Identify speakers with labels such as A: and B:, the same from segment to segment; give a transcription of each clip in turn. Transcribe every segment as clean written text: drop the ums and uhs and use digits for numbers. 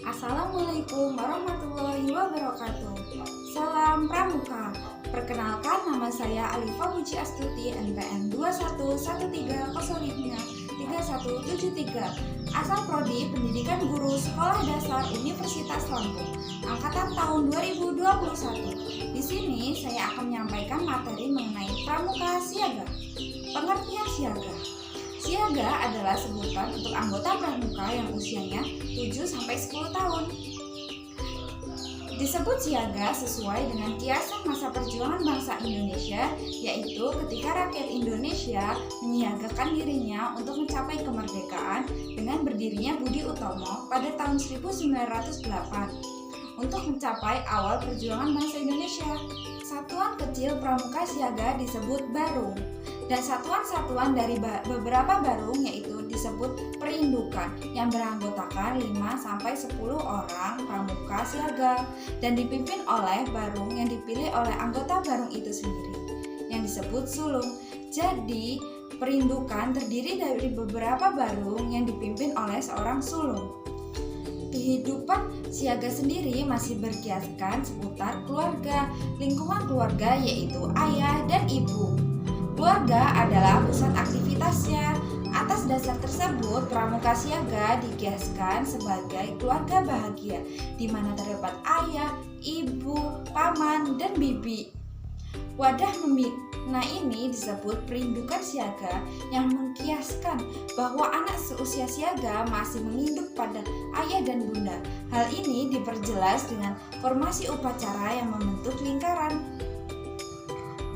A: Assalamualaikum warahmatullahi wabarakatuh. Salam Pramuka. Perkenalkan, nama saya Alifa Puji Astuti, NPM 2113053173, asal Prodi Pendidikan Guru Sekolah Dasar Universitas Lampung, angkatan tahun 2021. Di sini saya akan menyampaikan materi mengenai Pramuka Siaga. Pengertian siaga. Siaga adalah sebutan untuk anggota pramuka yang usianya 7-10 tahun. Disebut siaga sesuai dengan kiasan masa perjuangan bangsa Indonesia, yaitu ketika rakyat Indonesia menyiagakan dirinya untuk mencapai kemerdekaan dengan berdirinya Budi Utomo pada tahun 1908 untuk mencapai awal perjuangan bangsa Indonesia. Satuan kecil pramuka siaga disebut barung, dan satuan-satuan dari beberapa barung yaitu disebut perindukan yang beranggotakan 5-10 orang pramuka siaga dan dipimpin oleh barung yang dipilih oleh anggota barung itu sendiri yang disebut sulung. Jadi perindukan terdiri dari beberapa barung yang dipimpin oleh seorang sulung. Kehidupan siaga sendiri masih berkiaskan seputar keluarga, lingkungan keluarga yaitu ayah dan ibu. Keluarga adalah pusat aktivitasnya. Atas dasar tersebut, pramuka siaga dikiaskan sebagai keluarga bahagia, di mana terdapat ayah, ibu, paman, dan bibi. Wadah membina ini disebut perindukan siaga yang mengkiaskan bahwa anak seusia siaga masih menginduk pada ayah dan bunda. Hal ini diperjelas dengan formasi upacara yang membentuk lingkaran.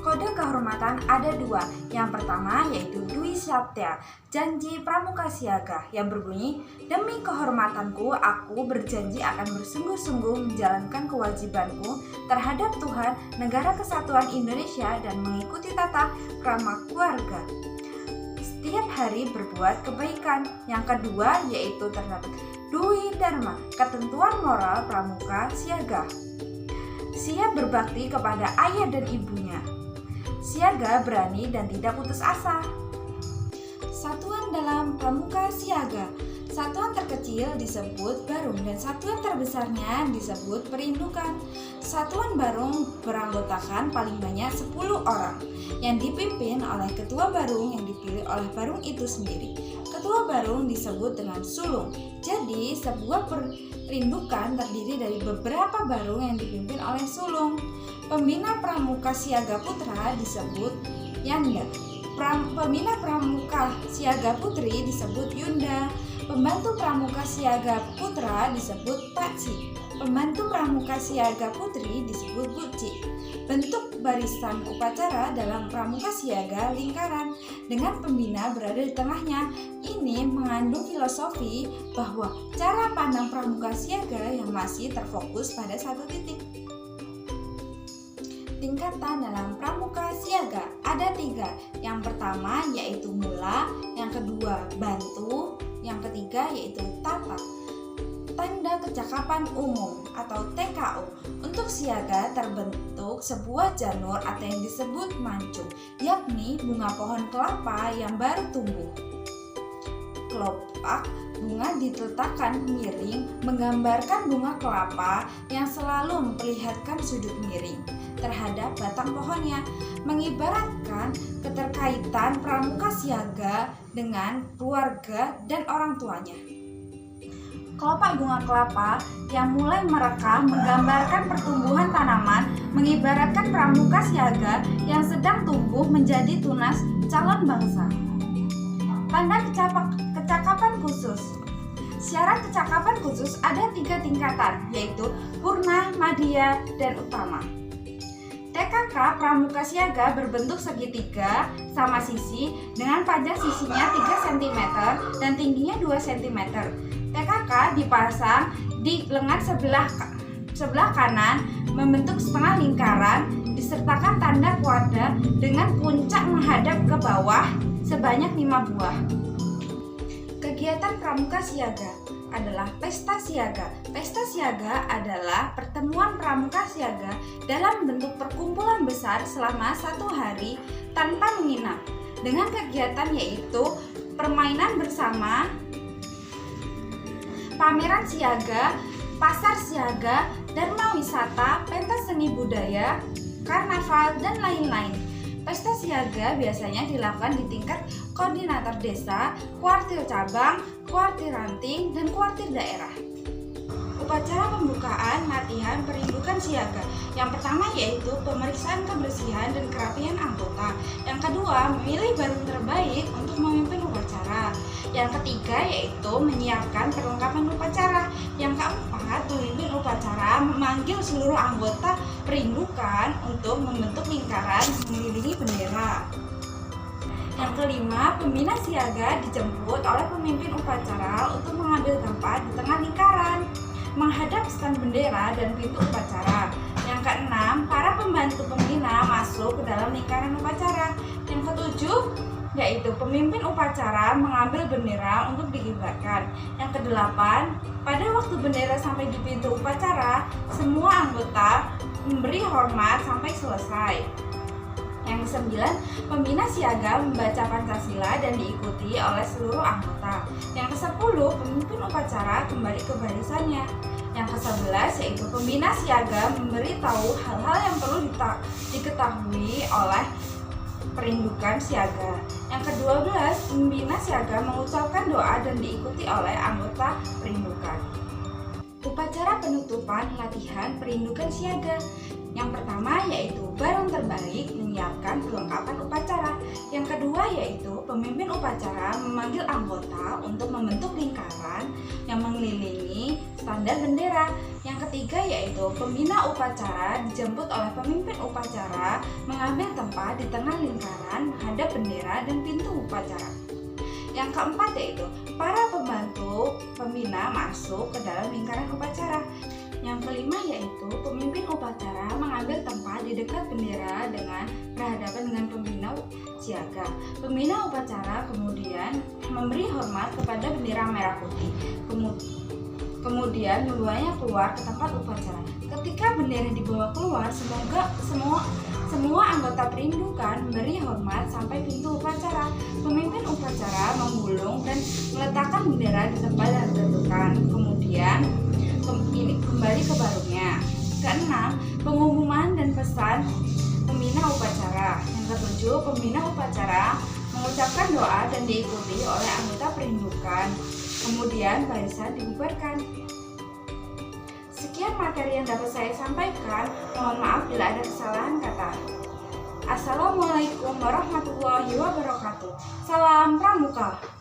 A: Kode kehormatan ada dua. Yang pertama yaitu Dwi Satya, janji pramuka siaga, yang berbunyi, demi kehormatanku, aku berjanji akan bersungguh-sungguh menjalankan kewajibanku terhadap Tuhan, Negara Kesatuan Indonesia, dan mengikuti tata krama keluarga. Setiap hari berbuat kebaikan. Yang kedua yaitu terdapat Dwi Dharma, ketentuan moral pramuka siaga. Siap berbakti kepada ayah dan ibunya. Siaga berani dan tidak putus asa. Satuan dalam pramuka siaga. Satuan terkecil disebut barung dan satuan terbesarnya disebut perindukan. Satuan barung beranggotakan paling banyak 10 orang yang dipimpin oleh ketua barung yang dipilih oleh barung itu sendiri. Ketua barung disebut dengan sulung. Jadi sebuah perindukan terdiri dari beberapa barung yang dipimpin oleh sulung. Pembina pramuka siaga putra disebut Yanda. Pembina pramuka siaga putri disebut Yunda. Pembantu pramuka siaga putra disebut Paci. Pembantu pramuka siaga putri disebut Buci. Bentuk barisan upacara dalam pramuka siaga lingkaran dengan pembina berada di tengahnya. Ini mengandung filosofi bahwa cara pandang pramuka siaga yang masih terfokus pada satu titik. Tingkatan dalam pramuka siaga ada 3. Yang pertama yaitu mula, yang kedua bantu, yang ketiga yaitu tata. Tanda kecakapan umum atau TKU. Untuk siaga terbentuk sebuah janur atau yang disebut mancung, yakni bunga pohon kelapa yang baru tumbuh. Kelopak bunga diletakkan miring menggambarkan bunga kelapa yang selalu memperlihatkan sudut miring terhadap batang pohonnya, mengibaratkan keterkaitan pramuka siaga dengan keluarga dan orang tuanya. Kelopak bunga kelapa yang mulai merekah menggambarkan pertumbuhan tanaman, mengibaratkan pramuka siaga yang sedang tumbuh menjadi tunas calon bangsa. Tanda kecakapan khusus. Syarat kecakapan khusus ada 3 tingkatan, yaitu purna, madya, dan utama. TKK pramuka siaga berbentuk segitiga sama sisi dengan panjang sisinya 3 cm dan tingginya 2 cm. TKK dipasang di lengan sebelah kanan membentuk setengah lingkaran disertakan tanda kuada dengan puncak menghadap ke bawah sebanyak 5 buah. Kegiatan pramuka siaga adalah pesta siaga. Pesta siaga adalah pertemuan pramuka siaga dalam bentuk perkumpulan besar selama 1 hari tanpa menginap, dengan kegiatan yaitu permainan bersama, pameran siaga, pasar siaga, dharma wisata, pentas seni budaya, karnaval, dan lain-lain. Pesta siaga biasanya dilakukan di tingkat koordinator desa, kuartir cabang, kuartir ranting, dan kuartir daerah. Upacara pembukaan latihan perindukan siaga. Yang pertama yaitu pemeriksaan kebersihan dan kerapian anggota. Yang kedua, memilih barang terbaik untuk memimpin upacara. Yang ketiga yaitu menyiapkan perlengkapan upacara. Yang keempat, pemimpin upacara memanggil seluruh anggota perindukan untuk membentuk lingkaran mengelilingi bendera. Yang kelima, pembina siaga dijemput oleh pemimpin upacara untuk mengambil tempat di tengah lingkaran, menghadap stand bendera dan pintu upacara. Yang keenam, para pembantu pembina masuk ke dalam lingkaran upacara. Yang ketujuh, yaitu pemimpin upacara mengambil bendera untuk dikibarkan. Yang kedelapan, pada waktu bendera sampai di pintu upacara, semua anggota memberi hormat sampai selesai. Yang kesembilan, pembina siaga membaca Pancasila dan diikuti oleh seluruh anggota. Yang kesepuluh, pemimpin upacara kembali ke barisannya. Yang ke-11 yaitu pembina siaga memberitahu hal-hal yang perlu diketahui oleh perindukan siaga. Yang ke-12, pembina siaga mengucapkan doa dan diikuti oleh anggota perindukan. Upacara penutupan latihan perindukan siaga. Yang pertama yaitu barang terbaik menyiapkan perlengkapan upacara. Yang kedua yaitu pemimpin upacara memanggil anggota untuk membentuk lingkaran yang mengelilingi standar bendera. Yang ketiga yaitu pembina upacara dijemput oleh pemimpin upacara mengambil tempat di tengah lingkaran menghadap bendera dan pintu upacara. Yang keempat yaitu para pembantu pembina masuk ke dalam lingkaran upacara. Yang kelima yaitu pemimpin upacara mengambil tempat di dekat bendera dengan berhadapan dengan pembina siaga. Pembina upacara kemudian memberi hormat kepada bendera merah putih. Kemudian membawanya keluar ke tempat upacara. Ketika bendera dibawa keluar, semua anggota perindukan memberi hormat sampai pintu upacara. Pemimpin upacara menggulung dan meletakkan bendera di tempat yang ditentukan. Kemudian kembali ke barungnya. Keenam, pengumuman dan pesan pembina upacara. Yang ketujuh, pembina upacara mengucapkan doa dan diikuti oleh anggota perindukan. Kemudian barisan dibubarkan. Sekian materi yang dapat saya sampaikan. Mohon maaf bila ada kesalahan kata. Assalamualaikum warahmatullahi wabarakatuh. Salam Pramuka.